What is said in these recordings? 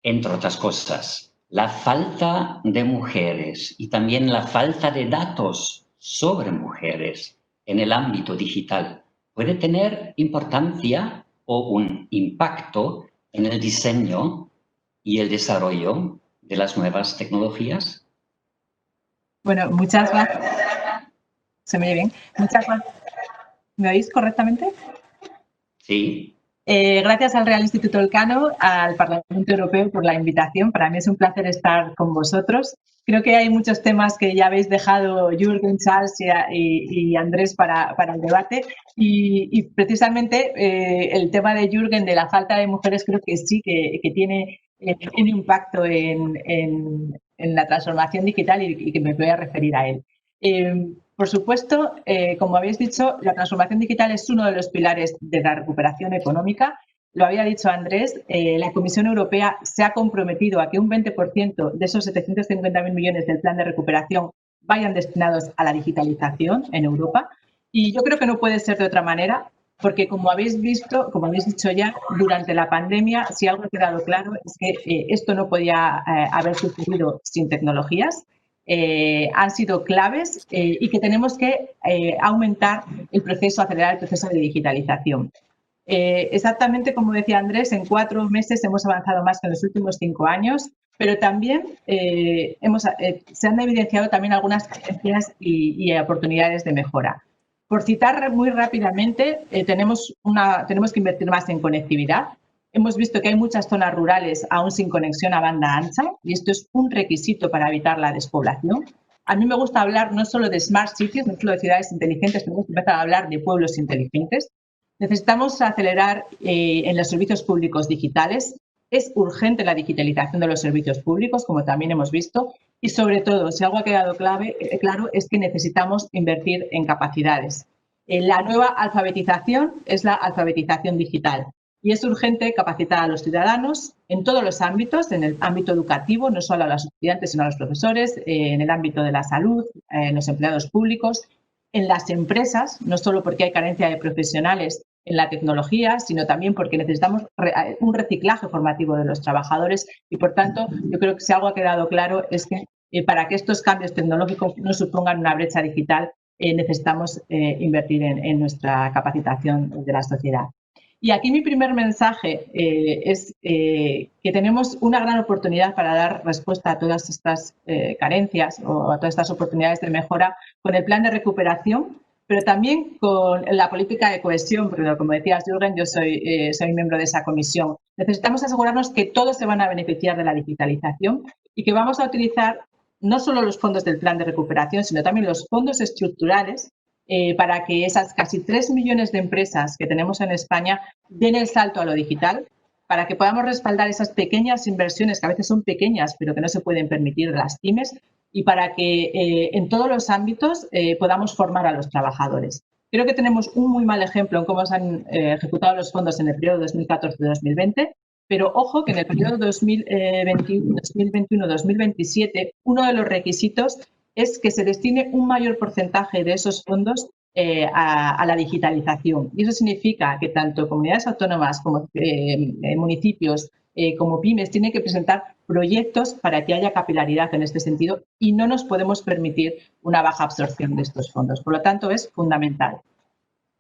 entre otras cosas, la falta de mujeres y también la falta de datos sobre mujeres en el ámbito digital puede tener importancia o un impacto en el diseño y el desarrollo de las nuevas tecnologías. Bueno, muchas gracias. ¿Se me oye bien? Muchas gracias. ¿Me oís correctamente? Sí. Gracias al Real Instituto Elcano, al Parlamento Europeo por la invitación. Para mí es un placer estar con vosotros. Creo que hay muchos temas que ya habéis dejado Jürgen, Charles y Andrés para el debate y precisamente el tema de Jürgen de la falta de mujeres creo que sí que tiene un impacto en la transformación digital y que me voy a referir a él. Por supuesto, como habéis dicho, la transformación digital es uno de los pilares de la recuperación económica. Lo había dicho Andrés, la Comisión Europea se ha comprometido a que un 20% de esos 750.000 millones del plan de recuperación vayan destinados a la digitalización en Europa. Y yo creo que no puede ser de otra manera, porque como habéis visto, como habéis dicho ya, durante la pandemia, si algo ha quedado claro es que esto no podía haber sucedido sin tecnologías. Han sido claves y que tenemos que aumentar el proceso, acelerar el proceso de digitalización. Exactamente como decía Andrés, en 4 meses hemos avanzado más que en los últimos 5 años, pero también se han evidenciado también algunas carencias y oportunidades de mejora. Por citar muy rápidamente, tenemos que invertir más en conectividad. Hemos visto que hay muchas zonas rurales aún sin conexión a banda ancha y esto es un requisito para evitar la despoblación. A mí me gusta hablar no solo de smart cities, no solo de ciudades inteligentes, tenemos que empezar a hablar de pueblos inteligentes. Necesitamos acelerar en los servicios públicos digitales. Es urgente la digitalización de los servicios públicos, como también hemos visto, y sobre todo, si algo ha quedado claro, es que necesitamos invertir en capacidades. La nueva alfabetización es la alfabetización digital. Y es urgente capacitar a los ciudadanos en todos los ámbitos, en el ámbito educativo, no solo a los estudiantes, sino a los profesores, en el ámbito de la salud, en los empleados públicos, en las empresas, no solo porque hay carencia de profesionales en la tecnología, sino también porque necesitamos un reciclaje formativo de los trabajadores y, por tanto, yo creo que si algo ha quedado claro es que para que estos cambios tecnológicos no supongan una brecha digital, necesitamos invertir en nuestra capacitación de la sociedad. Y aquí mi primer mensaje es que tenemos una gran oportunidad para dar respuesta a todas estas carencias o a todas estas oportunidades de mejora con el plan de recuperación, pero también con la política de cohesión, porque como decías, Jürgen, yo soy miembro de esa comisión. Necesitamos asegurarnos que todos se van a beneficiar de la digitalización y que vamos a utilizar no solo los fondos del plan de recuperación, sino también los fondos estructurales para que esas casi 3 millones de empresas que tenemos en España den el salto a lo digital, para que podamos respaldar esas pequeñas inversiones, que a veces son pequeñas, pero que no se pueden permitir las pymes, y para que en todos los ámbitos podamos formar a los trabajadores. Creo que tenemos un muy mal ejemplo en cómo se han ejecutado los fondos en el periodo 2014-2020, pero ojo que en el periodo 2021-2027 uno de los requisitos es que se destine un mayor porcentaje de esos fondos a la digitalización. Y eso significa que tanto comunidades autónomas como municipios como pymes tienen que presentar proyectos para que haya capilaridad en este sentido y no nos podemos permitir una baja absorción de estos fondos. Por lo tanto, es fundamental.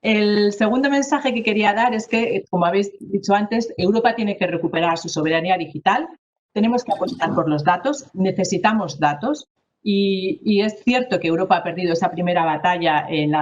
El segundo mensaje que quería dar es que, como habéis dicho antes, Europa tiene que recuperar su soberanía digital. Tenemos que apostar por los datos, necesitamos datos. Y es cierto que Europa ha perdido esa primera batalla en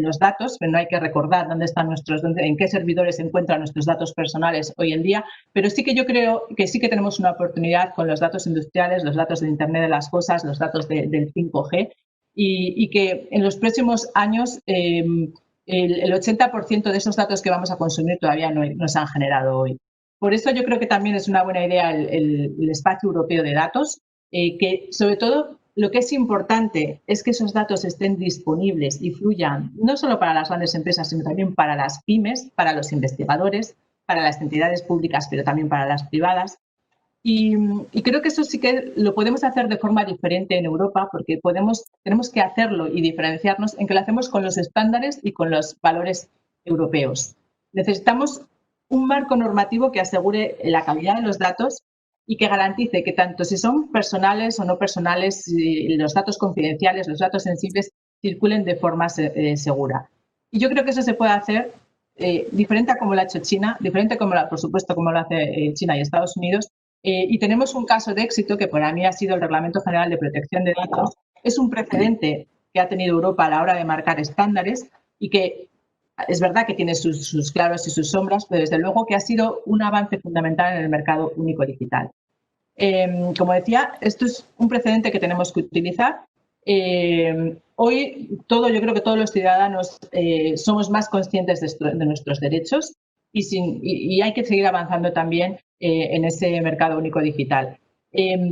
los datos, pero no hay que recordar en qué servidores se encuentran nuestros datos personales hoy en día. Pero sí que yo creo que sí que tenemos una oportunidad con los datos industriales, los datos del Internet de las cosas, los datos del 5G, y que en los próximos años el 80% de esos datos que vamos a consumir todavía no se han generado hoy. Por eso yo creo que también es una buena idea el espacio europeo de datos, que sobre todo lo que es importante es que esos datos estén disponibles y fluyan no solo para las grandes empresas, sino también para las pymes, para los investigadores, para las entidades públicas, pero también para las privadas. Y creo que eso sí que lo podemos hacer de forma diferente en Europa, porque tenemos que hacerlo y diferenciarnos en que lo hacemos con los estándares y con los valores europeos. Necesitamos un marco normativo que asegure la calidad de los datos y que garantice que tanto si son personales o no personales, los datos confidenciales, los datos sensibles, circulen de forma segura. Y yo creo que eso se puede hacer diferente a como lo ha hecho China, diferente como por supuesto como lo hace China y Estados Unidos. Y tenemos un caso de éxito que para mí ha sido el Reglamento General de Protección de Datos. Es un precedente que ha tenido Europa a la hora de marcar estándares y que es verdad que tiene sus claros y sus sombras, pero desde luego que ha sido un avance fundamental en el mercado único digital. Como decía, esto es un precedente que tenemos que utilizar. Hoy yo creo que todos los ciudadanos somos más conscientes de nuestros derechos y hay que seguir avanzando también en ese mercado único digital.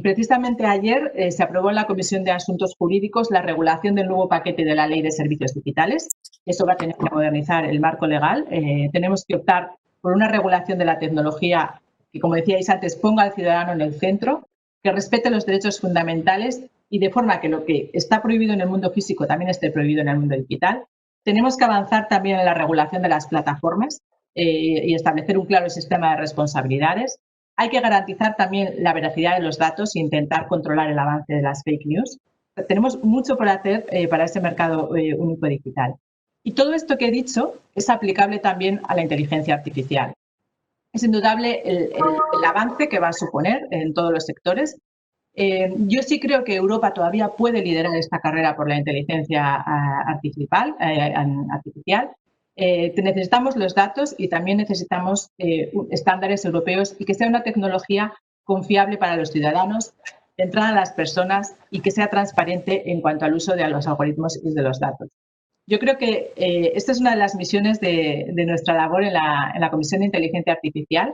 Precisamente ayer se aprobó en la Comisión de Asuntos Jurídicos la regulación del nuevo paquete de la Ley de Servicios Digitales. Eso va a tener que modernizar el marco legal. Tenemos que optar por una regulación de la tecnología que, como decíais antes, ponga al ciudadano en el centro, que respete los derechos fundamentales y de forma que lo que está prohibido en el mundo físico también esté prohibido en el mundo digital. Tenemos que avanzar también en la regulación de las plataformas y establecer un claro sistema de responsabilidades. Hay que garantizar también la veracidad de los datos e intentar controlar el avance de las fake news. Tenemos mucho por hacer para ese mercado único digital. Y todo esto que he dicho es aplicable también a la inteligencia artificial. Es indudable el avance que va a suponer en todos los sectores. Yo sí creo que Europa todavía puede liderar esta carrera por la inteligencia artificial. Necesitamos los datos y también necesitamos estándares europeos y que sea una tecnología confiable para los ciudadanos, centrada en las personas y que sea transparente en cuanto al uso de los algoritmos y de los datos. Yo creo que esta es una de las misiones de nuestra labor en la Comisión de Inteligencia Artificial,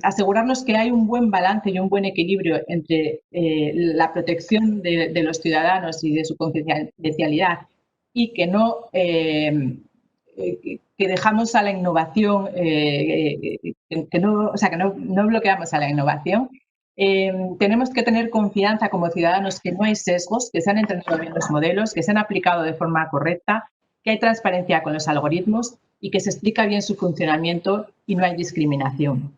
asegurarnos que hay un buen balance y un buen equilibrio entre la protección de los ciudadanos y de su confidencialidad y que no dejamos a la innovación, que no bloqueamos a la innovación. Tenemos que tener confianza como ciudadanos que no hay sesgos, que se han entrenado bien los modelos, que se han aplicado de forma correcta, que hay transparencia con los algoritmos y que se explica bien su funcionamiento y no hay discriminación.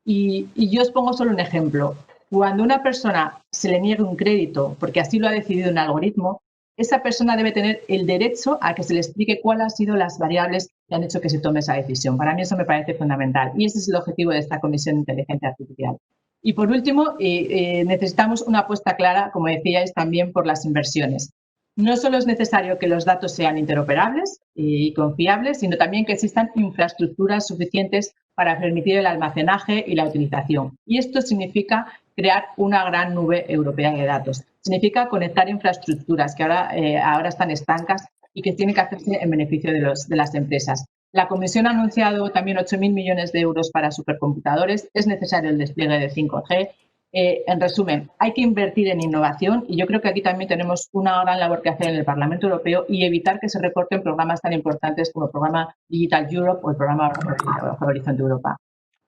Y yo os pongo solo un ejemplo. Cuando a una persona se le niegue un crédito porque así lo ha decidido un algoritmo, esa persona debe tener el derecho a que se le explique cuáles han sido las variables que han hecho que se tome esa decisión. Para mí eso me parece fundamental y ese es el objetivo de esta Comisión de Inteligencia Artificial. Y por último, necesitamos una apuesta clara, como decíais, también por las inversiones. No solo es necesario que los datos sean interoperables y confiables, sino también que existan infraestructuras suficientes para permitir el almacenaje y la utilización. Y esto significa crear una gran nube europea de datos. Significa conectar infraestructuras que ahora están estancas y que tienen que hacerse en beneficio de las empresas. La Comisión ha anunciado también 8.000 millones de euros para supercomputadores. Es necesario el despliegue de 5G. En resumen, hay que invertir en innovación y yo creo que aquí también tenemos una gran labor que hacer en el Parlamento Europeo y evitar que se recorten programas tan importantes como el programa Digital Europe o el programa Horizonte Europa.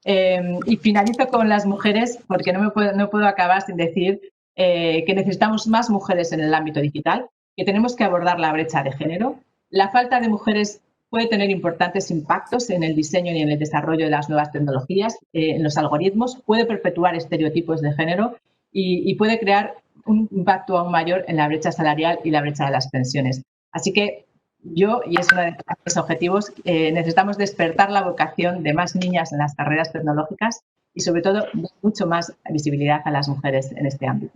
Y finalizo con las mujeres porque no puedo acabar sin decir que necesitamos más mujeres en el ámbito digital, que tenemos que abordar la brecha de género. La falta de mujeres puede tener importantes impactos en el diseño y en el desarrollo de las nuevas tecnologías, en los algoritmos, puede perpetuar estereotipos de género y puede crear un impacto aún mayor en la brecha salarial y la brecha de las pensiones. Así que yo, y es uno de mis objetivos, necesitamos despertar la vocación de más niñas en las carreras tecnológicas y, sobre todo, dar mucho más visibilidad a las mujeres en este ámbito.